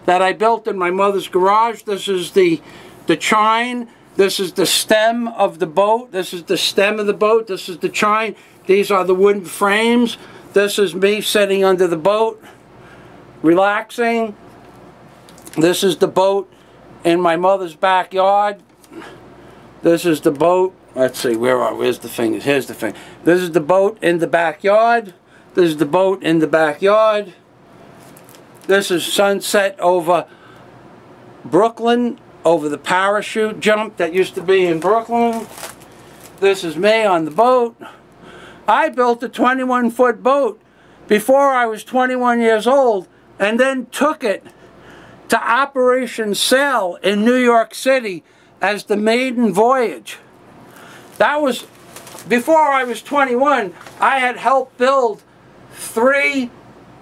that I built in my mother's garage. This is the chine. This is the stem of the boat. This is the stem of the boat. This is the chine. These are the wooden frames. This is me sitting under the boat, relaxing. This is the boat in my mother's backyard. This is the boat. Let's see, where's the thing? Here's the thing. This is the boat in the backyard. This is the boat in the backyard. This is sunset over Brooklyn, over the parachute jump that used to be in Brooklyn. This is me on the boat. I built a 21-foot boat before I was 21 years old, and then took it to Operation Sail in New York City as the maiden voyage. That was, before I was 21, I had helped build 3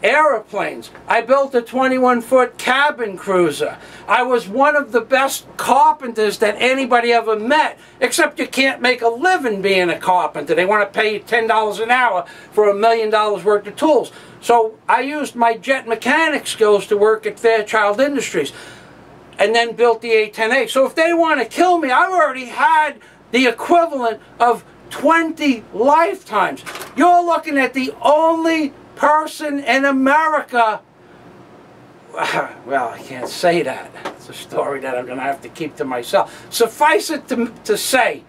airplanes. I built a 21-foot cabin cruiser. I was one of the best carpenters that anybody ever met, except you can't make a living being a carpenter. They want to pay you $10 an hour for $1 million worth of tools. So I used my jet mechanic skills to work at Fairchild Industries, and then built the A-10A. So if they want to kill me, I've already had the equivalent of 20 lifetimes. You're looking at the only person in America, well, I can't say that. It's a story that I'm going to have to keep to myself. Suffice it to say,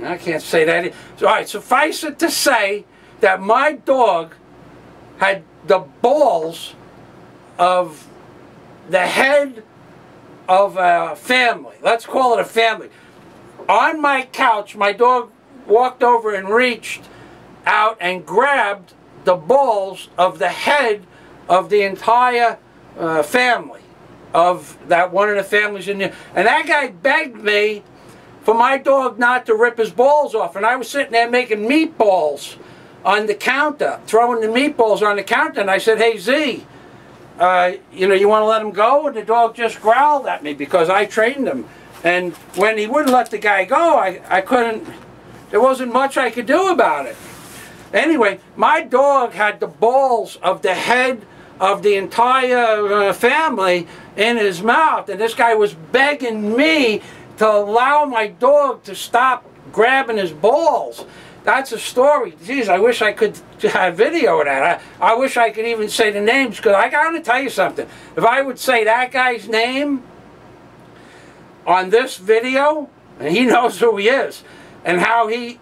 I can't say that. All right, suffice it to say that my dog had the balls of the head of a family. Let's call it a family. On my couch, my dog walked over and reached out and grabbed the balls of the head of the entire family, of that one of the families in there. And that guy begged me for my dog not to rip his balls off. And I was sitting there making meatballs on the counter, throwing the meatballs on the counter. And I said, hey, Z, you know, you want to let him go? And the dog just growled at me because I trained him. And when he wouldn't let the guy go, I couldn't, there wasn't much I could do about it. Anyway, my dog had the balls of the head of the entire family in his mouth, and this guy was begging me to allow my dog to stop grabbing his balls. That's a story. Geez, I wish I could have video of that. I wish I could even say the names, because I got to tell you something. If I would say that guy's name on this video, and he knows who he is, and how he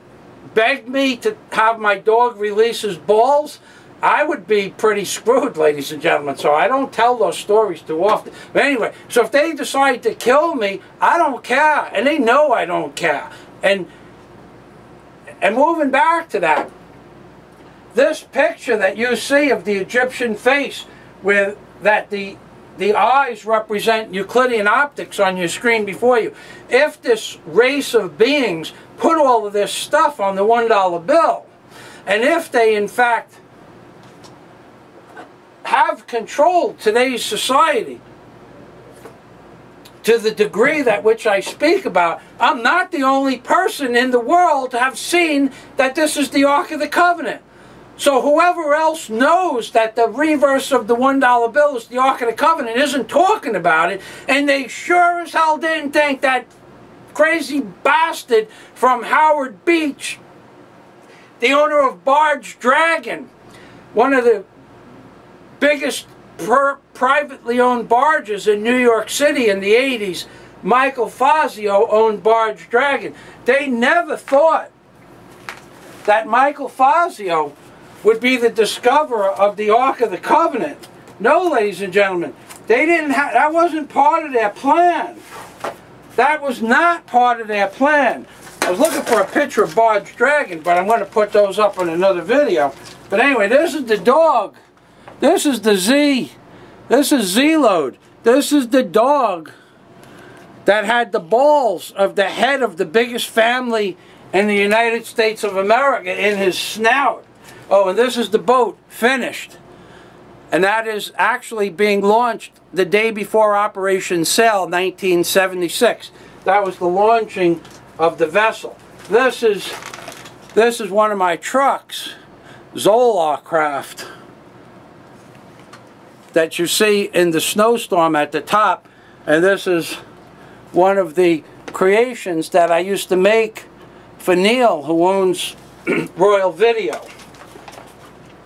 begged me to have my dog release his balls, I would be pretty screwed, ladies and gentlemen. So I don't tell those stories too often. But anyway, so if they decide to kill me, I don't care. And they know I don't care. And moving back to that, this picture that you see of the Egyptian face, where that the eyes represent Euclidean optics on your screen before you. If this race of beings put all of this stuff on the $1 bill, and if they in fact have controlled today's society to the degree that which I speak about, I'm not the only person in the world to have seen that this is the Ark of the Covenant. So whoever else knows that the reverse of the $1 bill is the Ark of the Covenant isn't talking about it, and they sure as hell didn't think that crazy bastard from Howard Beach, the owner of Barge Dragon, one of the biggest privately owned barges in New York City in the 80s, Michael Fazio owned Barge Dragon. They never thought that Michael Fazio would be the discoverer of the Ark of the Covenant. No, ladies and gentlemen, they didn't have, that wasn't part of their plan. That was not part of their plan. I was looking for a picture of Barge Dragon, but I'm going to put those up in another video. But anyway, this is the dog. This is the Z. This is Z-Load. This is the dog that had the balls of the head of the biggest family in the United States of America in his snout. Oh, and this is the boat, finished. And that is actually being launched the day before Operation Sail, 1976. That was the launching of the vessel. This is one of my trucks, Zolar Craft. that you see in the snowstorm at the top. And this is one of the creations that I used to make for Neil, who owns Royal Video.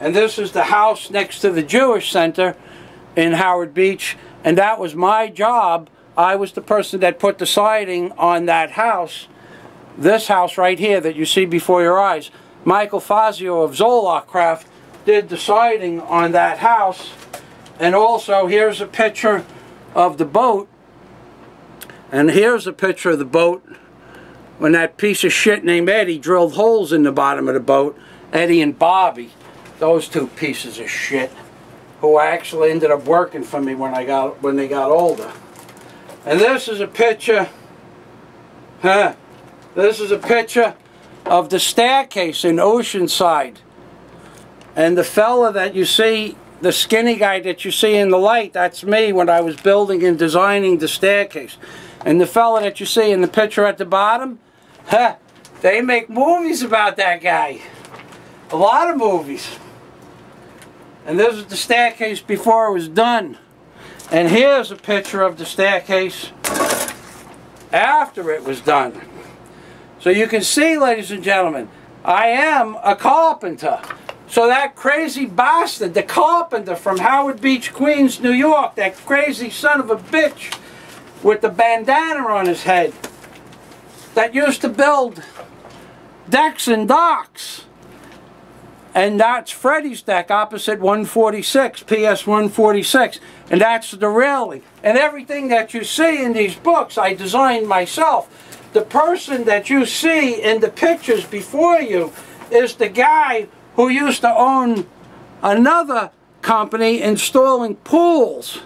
And this is the house next to the Jewish Center in Howard Beach, and that was my job. I was the person that put the siding on that house, this house right here that you see before your eyes. Michael Fazio of Zoloft Craft did the siding on that house. And also here's a picture of the boat, and here's a picture of the boat when that piece of shit named Eddie drilled holes in the bottom of the boat. Eddie and Bobby, those two pieces of shit, who actually ended up working for me when they got older. And this is a picture, this is a picture of the staircase in Oceanside. And the fella that you see, the skinny guy that you see in the light, that's me when I was building and designing the staircase. And the fella that you see in the picture at the bottom, they make movies about that guy. A lot of movies. And this is the staircase before it was done. And here's a picture of the staircase after it was done. So you can see, ladies and gentlemen, I am a carpenter. So that crazy bastard, the carpenter from Howard Beach, Queens, New York, that crazy son of a bitch with the bandana on his head, that used to build decks and docks. And that's Freddie's deck opposite 146, PS 146. And that's the railing. And everything that you see in these books, I designed myself. The person that you see in the pictures before you is the guy who used to own another company installing pools.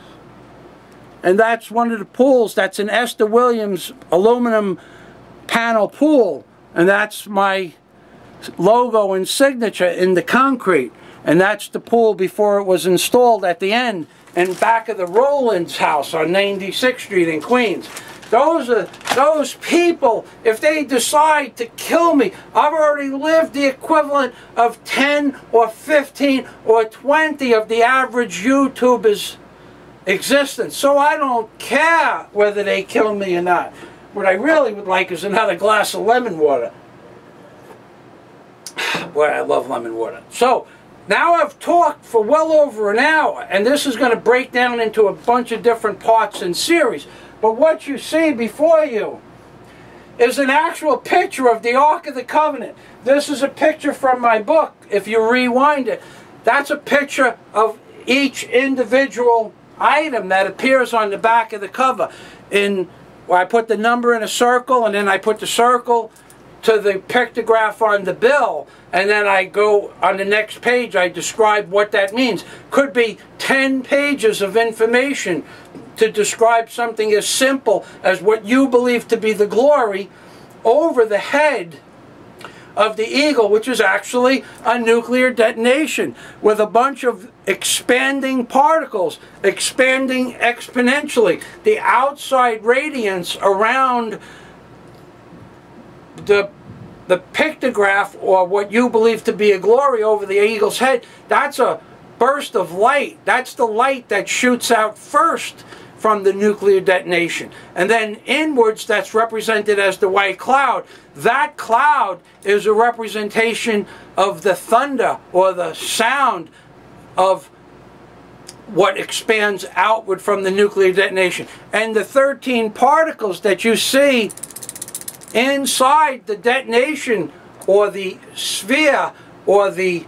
And that's one of the pools. That's an Esther Williams aluminum panel pool. And that's my logo and signature in the concrete. And that's the pool before it was installed at the end and back of the Rowlands house on 96th Street in Queens. Those people, if they decide to kill me, I've already lived the equivalent of 10 or 15 or 20 of the average YouTuber's existence. So I don't care whether they kill me or not. What I really would like is another glass of lemon water. Boy, I love lemon water. So, now I've talked for well over an hour, and this is going to break down into a bunch of different parts and series. But what you see before you is an actual picture of the Ark of the Covenant. This is a picture from my book. If you rewind it, that's a picture of each individual item that appears on the back of the cover. Where I put the number in a circle, and then I put the circle to the pictograph on the bill, and then I go on the next page, I describe what that means. Could be 10 pages of information to describe something as simple as what you believe to be the glory over the head of the eagle, which is actually a nuclear detonation with a bunch of expanding particles, expanding exponentially. The outside radiance around the pictograph, or what you believe to be a glory over the eagle's head, that's a burst of light. That's the light that shoots out first from the nuclear detonation. And then inwards, that's represented as the white cloud. That cloud is a representation of the thunder, or the sound of what expands outward from the nuclear detonation. And the 13 particles that you see inside the detonation, or the sphere, or the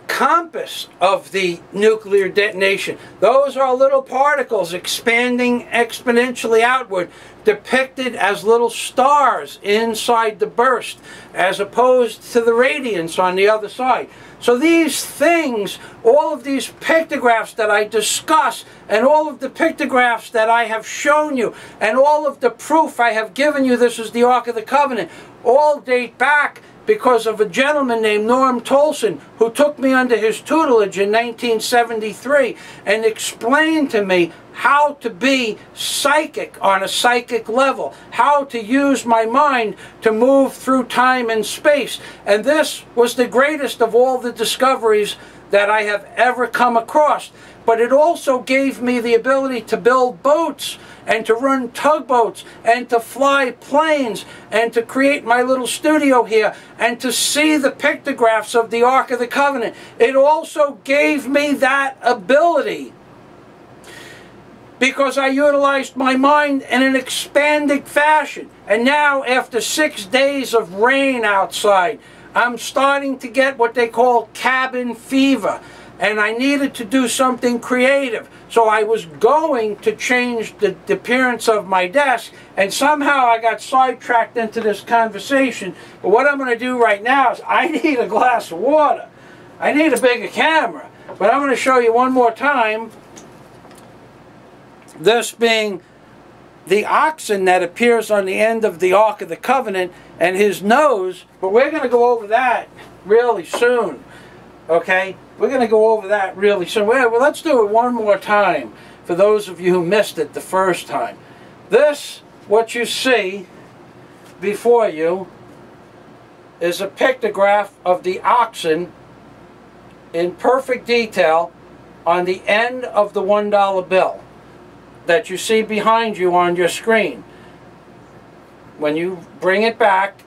compass of the nuclear detonation, those are little particles expanding exponentially outward, depicted as little stars inside the burst, as opposed to the radiance on the other side. So these things, all of these pictographs that I discuss, and all of the pictographs that I have shown you, and all of the proof I have given you, this is the Ark of the Covenant, all date back because of a gentleman named Norm Tolson, who took me under his tutelage in 1973 and explained to me how to be psychic on a psychic level, how to use my mind to move through time and space. And this was the greatest of all the discoveries that I have ever come across. But it also gave me the ability to build boats and to run tugboats and to fly planes and to create my little studio here and to see the pictographs of the Ark of the Covenant. It also gave me that ability because I utilized my mind in an expanded fashion. And now, after 6 days of rain outside, I'm starting to get what they call cabin fever. And I needed to do something creative. So I was going to change the appearance of my desk, and somehow I got sidetracked into this conversation. But what I'm going to do right now is I need a glass of water. I need a bigger camera. But I'm going to show you one more time, this being the oxen that appears on the end of the Ark of the Covenant and his nose. But we're going to go over that really soon. Okay? We're going to go over that really soon. Well, let's do it one more time for those of you who missed it the first time. This, what you see before you, is a pictograph of the oxen in perfect detail on the end of the $1 bill that you see behind you on your screen. When you bring it back,